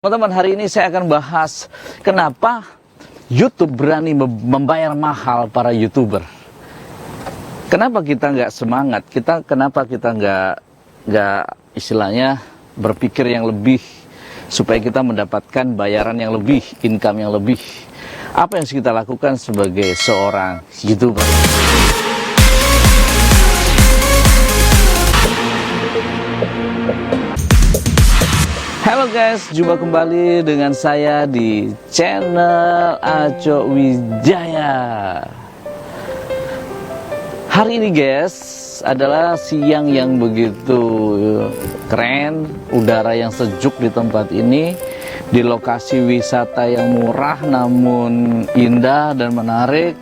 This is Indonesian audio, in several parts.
Teman-teman, hari ini saya akan bahas kenapa YouTube berani membayar mahal para YouTuber. Kenapa kita nggak semangat? Kenapa kita nggak istilahnya berpikir yang lebih supaya kita mendapatkan bayaran yang lebih, income yang lebih? Apa yang harus kita lakukan sebagai seorang YouTuber? Halo guys, jumpa kembali dengan saya di channel Aco Wijaya. Hari ini guys adalah siang yang begitu keren, udara yang sejuk di tempat ini, di lokasi wisata yang murah namun indah dan menarik,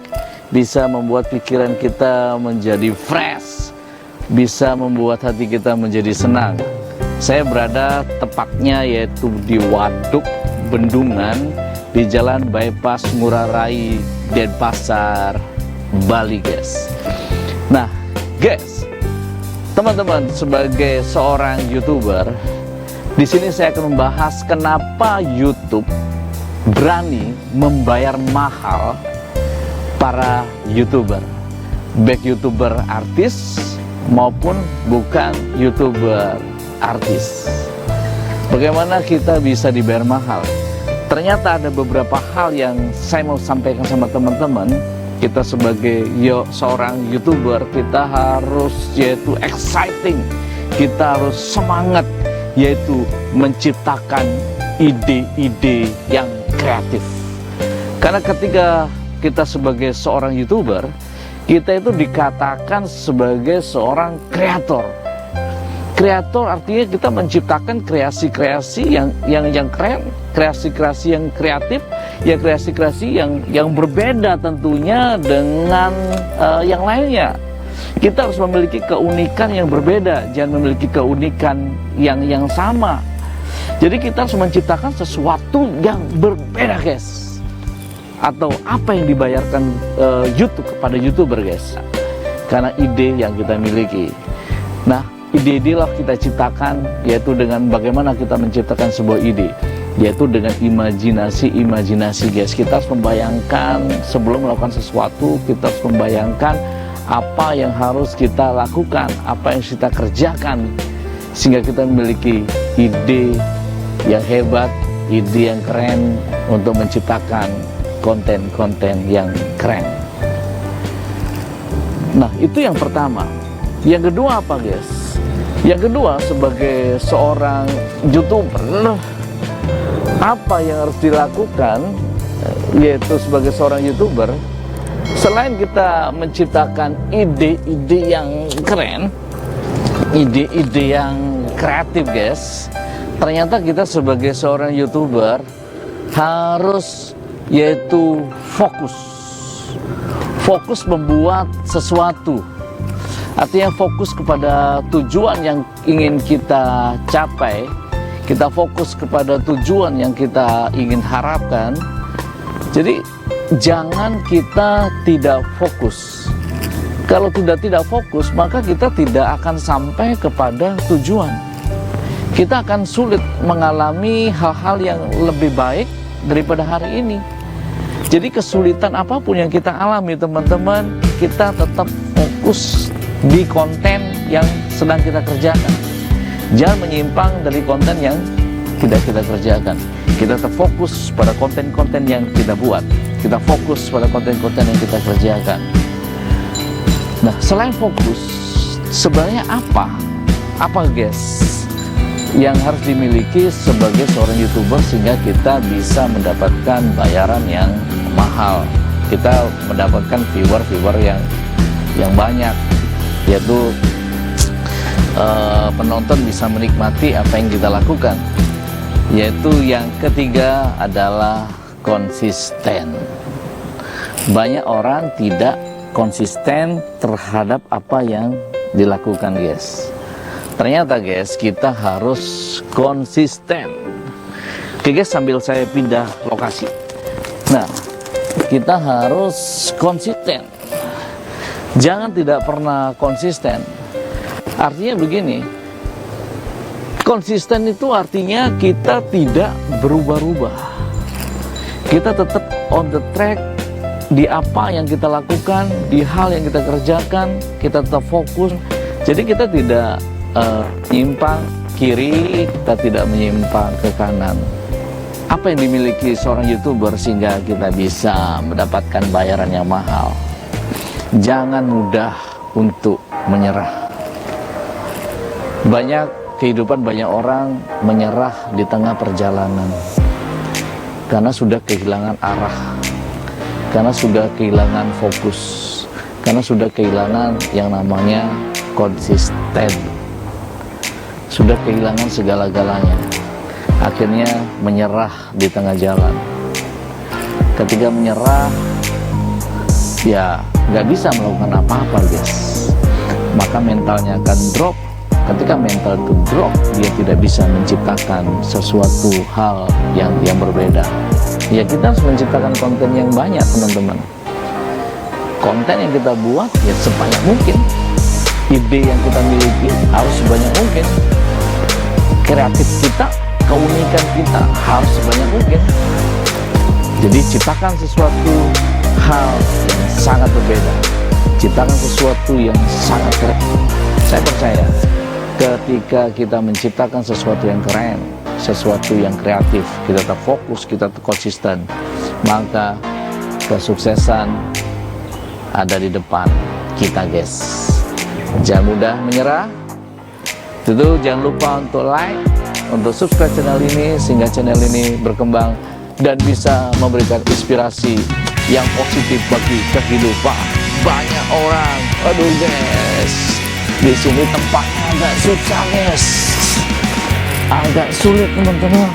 bisa membuat pikiran kita menjadi fresh, bisa membuat hati kita menjadi senang. Saya berada tepatnya yaitu di Waduk Bendungan di Jalan Bypass Ngurah Rai, Denpasar, Bali guys. Nah guys, teman-teman, sebagai seorang YouTuber, di sini saya akan membahas kenapa YouTube berani membayar mahal para YouTuber, baik YouTuber artis maupun bukan YouTuber artis. Bagaimana kita bisa dibayar mahal? Ternyata ada beberapa hal yang saya mau sampaikan sama teman-teman. Kita sebagai seorang YouTuber, kita harus yaitu exciting, kita harus semangat, yaitu menciptakan ide-ide yang kreatif. Karena ketika kita sebagai seorang YouTuber, kita itu dikatakan sebagai seorang kreator. Kreator artinya kita menciptakan kreasi-kreasi yang keren, kreasi-kreasi yang kreatif, ya kreasi-kreasi yang berbeda tentunya dengan yang lainnya. Kita harus memiliki keunikan yang berbeda, jangan memiliki keunikan yang sama. Jadi kita harus menciptakan sesuatu yang berbeda guys. Atau apa yang dibayarkan YouTube kepada YouTuber guys, karena ide yang kita miliki. Nah, ide-ide lah kita ciptakan, yaitu dengan bagaimana kita menciptakan sebuah ide, yaitu dengan imajinasi guys. Kita harus membayangkan sebelum melakukan sesuatu, kita harus membayangkan apa yang harus kita lakukan, apa yang kita kerjakan, sehingga kita memiliki ide yang hebat, ide yang keren untuk menciptakan konten-konten yang keren. Nah, itu yang pertama. Yang kedua apa guys? Yang kedua, sebagai seorang YouTuber, apa yang harus dilakukan, yaitu sebagai seorang YouTuber, selain kita menciptakan ide-ide yang keren, ide-ide yang kreatif guys, ternyata kita sebagai seorang YouTuber harus yaitu fokus membuat sesuatu. Artinya fokus kepada tujuan yang ingin kita capai, kita fokus kepada tujuan yang kita ingin harapkan. Jadi jangan kita tidak fokus. Kalau tidak fokus, maka kita tidak akan sampai kepada tujuan. Kita akan sulit mengalami hal-hal yang lebih baik daripada hari ini. Jadi kesulitan apapun yang kita alami teman-teman, kita tetap fokus di konten yang sedang kita kerjakan. Jangan menyimpang dari konten yang tidak kita kerjakan. Kita terfokus pada konten-konten yang kita buat. Kita fokus pada konten-konten yang kita kerjakan. Nah, selain fokus, sebenarnya apa guys yang harus dimiliki sebagai seorang YouTuber sehingga kita bisa mendapatkan bayaran yang mahal, kita mendapatkan viewer yang banyak, yaitu penonton bisa menikmati apa yang kita lakukan. Yaitu yang ketiga adalah konsisten. Banyak orang tidak konsisten terhadap apa yang dilakukan guys. Ternyata guys, kita harus konsisten. Oke guys, sambil saya pindah lokasi. Nah, kita harus konsisten. Jangan tidak pernah konsisten. Artinya begini, Konsisten itu artinya kita tidak berubah-ubah. Kita tetap on the track di apa yang kita lakukan, di hal yang kita kerjakan, kita tetap fokus. Jadi kita tidak menyimpang kiri, kita tidak menyimpang ke kanan. Apa yang dimiliki seorang YouTuber sehingga kita bisa mendapatkan bayaran yang mahal? Jangan mudah untuk menyerah. Kehidupan banyak orang menyerah di tengah perjalanan karena sudah kehilangan arah, karena sudah kehilangan fokus, karena sudah kehilangan yang namanya konsisten, sudah kehilangan segala-galanya, akhirnya menyerah di tengah jalan. Ketika menyerah, ya nggak bisa melakukan apa-apa, guys. Maka mentalnya akan drop. Ketika mental itu drop, dia tidak bisa menciptakan sesuatu hal yang berbeda. Ya, kita harus menciptakan konten yang banyak, teman-teman. Konten yang kita buat ya sebanyak mungkin. Ide yang kita miliki harus sebanyak mungkin. Kreatif kita, keunikan kita harus sebanyak mungkin. Jadi ciptakan sesuatu hal yang sangat berbeda. Ciptakan sesuatu yang sangat keren. Saya percaya ketika kita menciptakan sesuatu yang keren, sesuatu yang kreatif, kita tetap fokus, kita tetap konsisten, maka kesuksesan ada di depan kita, guys. Jangan mudah menyerah. Tentu jangan lupa untuk like, untuk subscribe channel ini sehingga channel ini berkembang dan bisa memberikan inspirasi yang positif bagi kehidupan banyak orang. Aduh, guys, di sini tempatnya agak susah, guys, agak sulit, teman-teman.